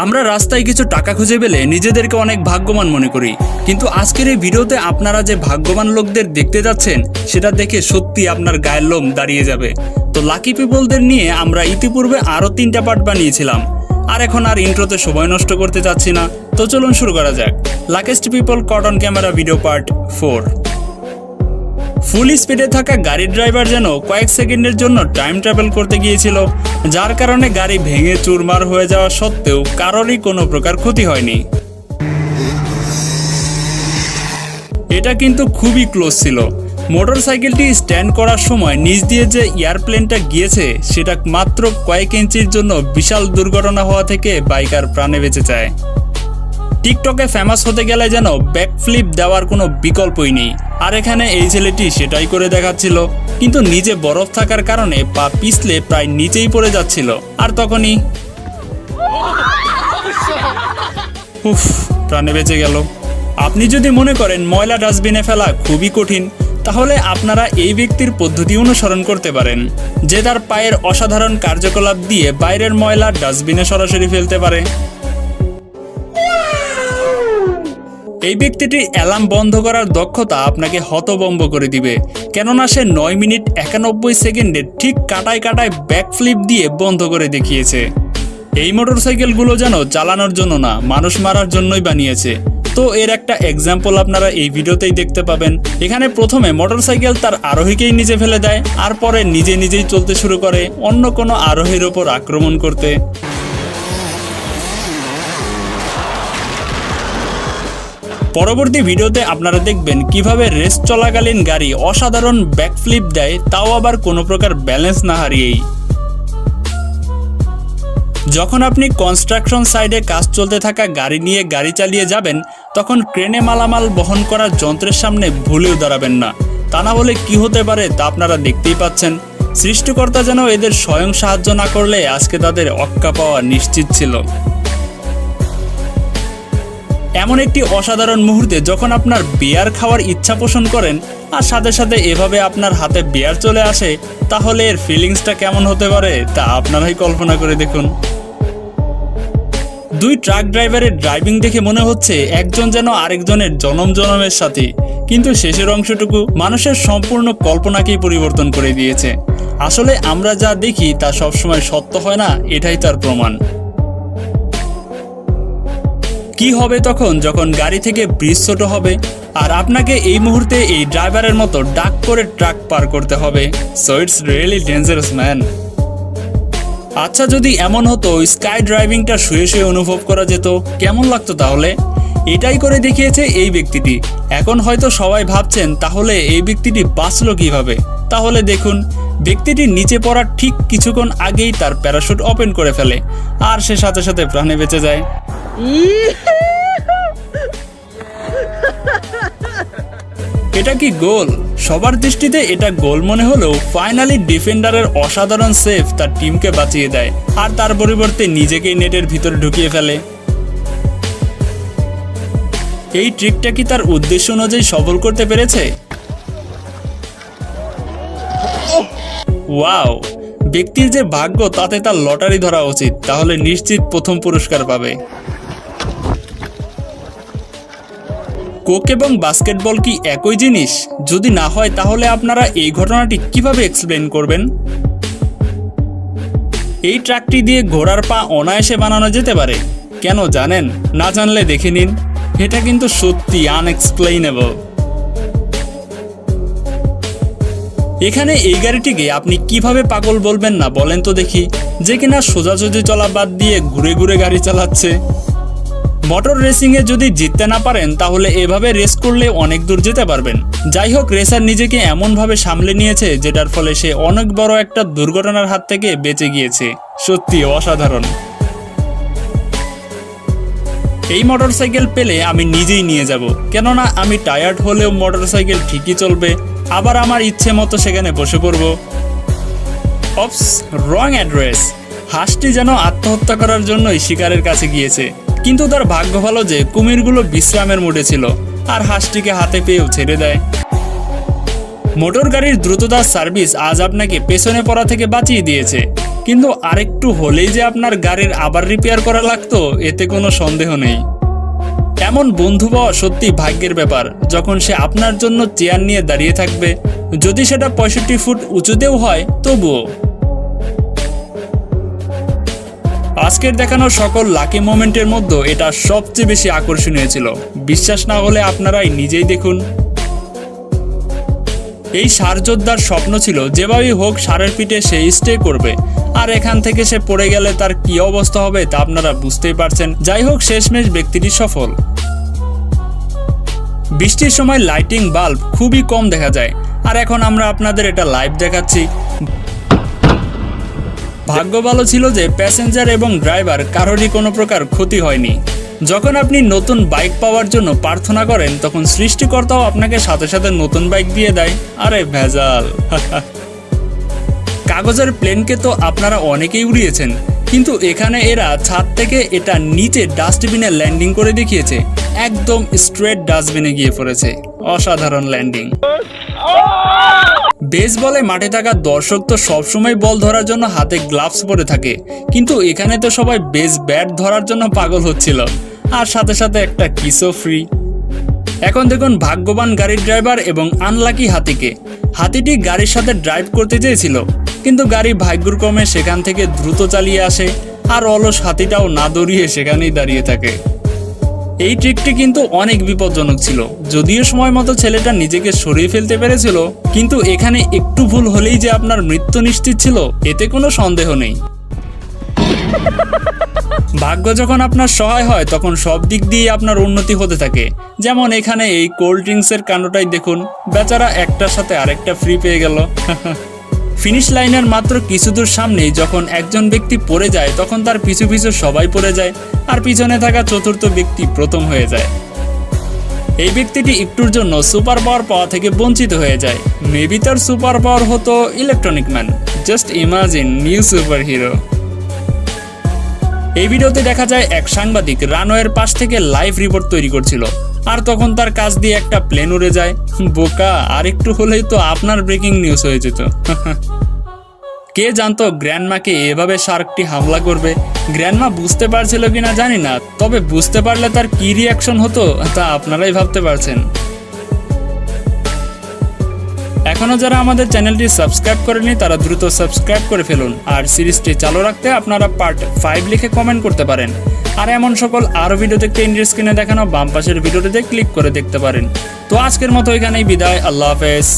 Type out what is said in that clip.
আমরা রাস্তায় কিছু টাকা খুঁজে পেলে নিজেদেরকে অনেক ভাগ্যবান মনে করি, কিন্তু আজকের এই ভিডিওতে আপনারা যে ভাগ্যবান লোকদের দেখতে যাচ্ছেন সেটা দেখে সত্যি আপনার গায়ের লোম দাঁড়িয়ে যাবে। তো লাকি পিপলদের নিয়ে আমরা ইতিপূর্বে আরও 3টা পার্ট বানিয়েছিলাম, আর এখন আর ইন্ট্রোতে সময় নষ্ট করতে চাচ্ছি না। তো চলুন শুরু করা যাক। Luckiest people caught on camera video part 4। Full স্পিডে থাকা গাড়ির ড্রাইভার যেন কয়েক সেকেন্ডের জন্য টাইম ট্রাভেল করতে গিয়েছিল, যার কারণে গাড়ি ভেঙে চুরমার হয়ে যাওয়া সত্ত্বেও কারোরই কোনো প্রকার ক্ষতি হয়নি। এটা কিন্তু খুবই ক্লোজ ছিল। মোটরসাইকেলটি স্ট্যান্ড করার সময় নিচ দিয়ে যে এয়ারপ্লেনটা গিয়েছে সেটা মাত্র কয়েক ইঞ্চির জন্য বিশাল দুর্ঘটনা হওয়া থেকে বাইকার প্রাণে বেঁচে যায়। টিকটকে ফেমাস হতে গেলে যেন ব্যাকফ্লিপ দেওয়ার কোনো বিকল্পই নেই, আর এখানে এই ছেলেটি সেটাই করে দেখাচ্ছিল, কিন্তু নিচে বরফ থাকার কারণে পা পিছলে প্রায় নিচেই পড়ে যাচ্ছিল। আর তখনই উফ, প্রাণে বেঁচে গেল। আপনি যদি মনে করেন ময়লা ডাস্টবিনে ফেলা খুবই কঠিন, তাহলে আপনারা এই ব্যক্তির পদ্ধতি অনুসরণ করতে পারেন, যে তার পায়ের অসাধারণ কার্যকলাপ দিয়ে বাইরের ময়লা ডাস্টবিনে সরাসরি ফেলতে পারে। এই ব্যক্তিটির অ্যালার্ম বন্ধ করার দক্ষতা আপনাকে হতভম্ব করে দিবে, কেননা সে 9 মিনিট 91 সেকেন্ডে ঠিক কাটায় কাটায় ব্যাকফ্লিপ দিয়ে বন্ধ করে দেখিয়েছে। এই মোটরসাইকেলগুলো যেন চালানোর জন্য না, মানুষ মারার জন্যই বানিয়েছে। তো এর একটা এক্সাম্পল আপনারা এই ভিডিওতেই দেখতে পাবেন। এখানে প্রথমে মোটরসাইকেল তার আরোহীকেই নিচে ফেলে দেয়, আর পরে নিজে নিজেই চলতে শুরু করে অন্য কোনো আরোহীর ওপর আক্রমণ করতে। পরবর্তী ভিডিওতে আপনারা দেখবেন কিভাবে রেস চলাকালীন গাড়ি অসাধারণ ব্যাকফ্লিপ দেয়, তাও আবার কোনো প্রকার ব্যালেন্স না হারিয়েই। যখন আপনি কনস্ট্রাকশন সাইডে কাজ চলতে থাকা গাড়ি নিয়ে গাড়ি চালিয়ে যাবেন, তখন ক্রেনে মালামাল বহন করার যন্ত্রের সামনে ভুলেও দাঁড়াবেন না, তা না হলে কি হতে পারে তা আপনারা দেখতেই পাচ্ছেন। সৃষ্টিকর্তা যেন এদের স্বয়ং সাহায্য না করলে আজকে তাদের অক্কা পাওয়া নিশ্চিত ছিল। এমন একটি অসাধারণ মুহূর্তে যখন আপনার বিয়ার খাওয়ার ইচ্ছা পোষণ করেন আর সাথে সাথে এভাবে আপনার হাতে বিয়ার চলে আসে, তাহলে এর ফিলিংসটা কেমন হতে পারে তা আপনারাই কল্পনা করে দেখুন। দুই ট্রাক ড্রাইভারের ড্রাইভিং দেখে মনে হচ্ছে একজন যেন আরেকজনের জনম জনমের সাথে, কিন্তু শেষের অংশটুকু মানুষের সম্পূর্ণ কল্পনাকেই পরিবর্তন করে দিয়েছে। আসলে আমরা যা দেখি তা সবসময় সত্য হয় না, এটাই তার প্রমাণ। কি হবে তখন যখন গাড়ি থেকে ব্রিজ ছোট হবে আর আপনাকে এই মুহূর্তে এই ড্রাইভারের মতো ডাক করে ট্রাক পার করতে হবে। So it's really dangerous man. আচ্ছা, যদি এমন হতো স্কাই ড্রাইভিংটা শুয়ে শুয়ে অনুভব করা যেত, কেমন লাগতো তাহলে? এটাই করে দেখিয়েছে এই ব্যক্তিটি। এখন হয়তো সবাই ভাবছেন তাহলে এই ব্যক্তিটি বাঁচলো কিভাবে? তাহলে দেখুন, ব্যক্তিটি নিচে পড়ার ঠিক কিছুক্ষণ আগেই তার প্যারাশুট ওপেন করে ফেলে, আর সে সাথে সাথে প্রাণে বেঁচে যায়। এটা কি গোল? সবার দৃষ্টিতে এটা গোল মনে হলেও ফাইনালি ডিফেন্ডারের অসাধারণ সেভ তার টিমকে বাঁচিয়ে দেয়, আর তার পরিবর্তে নিজেকেই নেটের ভিতরে ঢুকিয়ে ফেলে। এই ট্রিকটা কি তার উদ্দেশ্য অনুযায়ী সফল করতে পেরেছে? ওয়াও! ব্যক্তির যে ভাগ্য, তাতে তার লটারি ধরা উচিত, তাহলে নিশ্চিত প্রথম পুরস্কার পাবে। কোক এবং বাস্কেটবল কি একই জিনিস? যদি না হয় তাহলে আপনারা এই ঘটনাটি কিভাবে এক্সপ্লেন করবেন? এই ট্রাকটি দিয়ে ঘোড়ার পা অনায়াসে বানানো যেতে পারে, কেন জানেন? না জানলে দেখে নিন, এটা কিন্তু সত্যি আনএক্সপ্লেইনেবল। এখানে এই গাড়িটিকে আপনি কিভাবে পাগল বলবেন না বলেন তো দেখি, যে কিনা সোজাসুজি চলা বাদ দিয়ে ঘুরে ঘুরে গাড়ি চালাচ্ছে। মোটর রেসিংয়ে যদি জিততে না পারেন তাহলে এভাবে রেস করলে অনেক দূর যেতে পারবেন। যাই হোক, রেসার নিজেকে এমনভাবে সামলে নিয়েছে যেটার ফলে সে অনেক বড় একটা দুর্ঘটনার হাত থেকে বেঁচে গিয়েছে। সত্যি অসাধারণ। এই মোটরসাইকেল পেলে আমি নিজেই নিয়ে যাব, কেননা আমি টায়ার্ড হলেও মোটরসাইকেল ঠিকই চলবে, আবার আমার ইচ্ছে মতো সেখানে বসে পড়ব। অপস, রং অ্যাড্রেস। হাঁসটি যেন আত্মহত্যা করার জন্যই শিকারের কাছে গিয়েছে, কিন্তু তার ভাগ্য ভালো যে কুমিরগুলো বিশ্রামের মোডে ছিল, আর হাঁসটিকে হাতে পেয়েও ছেড়ে দেয়। মোটর গাড়ির দ্রুততার সার্ভিস আজ আপনাকে পেছনে পড়া থেকে বাঁচিয়ে দিয়েছে, কিন্তু আরেকটু হলেই যে আপনার গাড়ির আবার রিপেয়ার করা লাগতো এতে কোনো সন্দেহ নেই। এমন বন্ধু পাওয়া সত্যি ভাগ্যের ব্যাপার, যখন সে আপনার জন্য চেয়ার নিয়ে দাঁড়িয়ে থাকবে, যদি সেটা 65 ফুট উঁচুতেও হয় তবুও। আজকের দেখানো সকল লাকি মোমেন্টের মধ্যে এটা সবচেয়ে বেশি আকর্ষণীয় ছিল। বিশ্বাস না হলে আপনারাই নিজেই দেখুন। এই ষাঁড় যোদ্ধার স্বপ্ন ছিল যেভাবেই হোক ষাঁড়ের পিঠে সে স্টে করবে, আর এখান থেকে সে পড়ে গেলে তার কি অবস্থা হবে তা আপনারা বুঝতেই পারছেন। যাই হোক, শেষমেশ ব্যক্তিটি সফল। বৃষ্টির সময় লাইটিং বাল্ব খুবই কম দেখা যায়, আর এখন আমরা আপনাদের এটা লাইভ দেখাচ্ছি। ভাগ্য ভালো ছিল যে প্যাসেঞ্জার এবং ড্রাইভার কারোরই কোনো প্রকার ক্ষতি হয়নি। যখন আপনি নতুন বাইক পাওয়ার জন্য প্রার্থনা করেন, তখন সৃষ্টিকর্তাও আপনাকে সাথে সাথে নতুন বাইক দিয়ে দেয়। আরে ভেজাল। কাগজের প্লেনকে তো আপনারা অনেকেই উড়িয়েছেন, কিন্তু এখানে এরা ছাদ থেকে এটা নিচে ডাস্টবিনে ল্যান্ডিং করে দেখিয়েছে। একদম স্ট্রেট ডাস্টবিনে গিয়ে পড়েছে। অসাধারণ ল্যান্ডিং। বেসবলে মাঠে থাকা দর্শক তো সবসময় বল ধরার জন্য হাতে গ্লাভস পরে থাকে, কিন্তু এখানে তো সবাই বেস ব্যাট ধরার জন্য পাগল হচ্ছিল, আর সাথে সাথে একটা কিসও ফ্রি। এখন দেখুন ভাগ্যবান গাড়ির ড্রাইভার এবং আনলাকি হাতিকে। হাতিটি গাড়ির সাথে ড্রাইভ করতে চেয়েছিল, কিন্তু গাড়ি ভাগ্যক্রমে সেখান থেকে দ্রুত চালিয়ে আসে, আর অলস হাতিটাও না দৌড়িয়ে সেখানেই দাঁড়িয়ে থাকে। এই ট্রিকটি কিন্তু অনেক বিপজ্জনক ছিল, যদিও সময় মতো ছেলেটা নিজেকে সরিয়ে ফেলতে পেরেছিল, কিন্তু এখানে একটু ভুল হলেই যে আপনার মৃত্যু নিশ্চিত ছিল এতে কোনো সন্দেহ নেই। ভাগ্য যখন আপনার সহায় হয় তখন সব দিক দিয়ে আপনার উন্নতি হতে থাকে। যেমন এখানে এই কোল্ড ড্রিঙ্কসের কাণ্ডটাই দেখুন, বেচারা একটার সাথে আরেকটা ফ্রি পেয়ে গেল। ফিনিশ লাইনের মাত্র কিছু দূর সামনেই যখন একজন ব্যক্তি পড়ে যায়, তখন তার পিছু পিছু সবাই পড়ে যায়, আর পিছনে থাকা চতুর্থ ব্যক্তি প্রথম হয়ে যায়। এই ব্যক্তিটি একটুর জন্য সুপার পাওয়ার পাওয়া থেকে বঞ্চিত হয়ে যায়। মেবি তার সুপার পাওয়ার হতো electronic man. Just imagine, new super hero. এই ভিডিওতে দেখা যায় এক সাংবাদিক রানওয়ের পাশ থেকে লাইভ রিপোর্ট তৈরি করছিল, আর তখন তার কাছ দিয়ে একটা প্লেন উড়ে যায়। বোকা, আর একটু হলেই তো আপনার ব্রেকিং নিউজ হয়ে যেত। কে জানতো গ্র্যান্ডমাকে এভাবে শার্কটি হামলা করবে? গ্র্যান্ডমা বুঝতে পারছিল কিনা জানি না, তবে বুঝতে পারলে তার কি রিয়াকশন হতো তা আপনারাই ভাবতে পারছেন। এখনো যারা আমাদের চ্যানেলটি সাবস্ক্রাইব করেনি তারা দ্রুত সাবস্ক্রাইব করে ফেলুন, আর সিরিজটি চালু রাখতে আপনারা পার্ট 5 লিখে কমেন্ট করতে পারেন। আর এমন সকল আরও ভিডিও দেখতে ইন্ডিয়ার স্ক্রিনে দেখানো বাম পাশের ভিডিওটিতে ক্লিক করে দেখতে পারেন। তো আজকের মতো এখানেই বিদায়। আল্লাহ হাফেজ।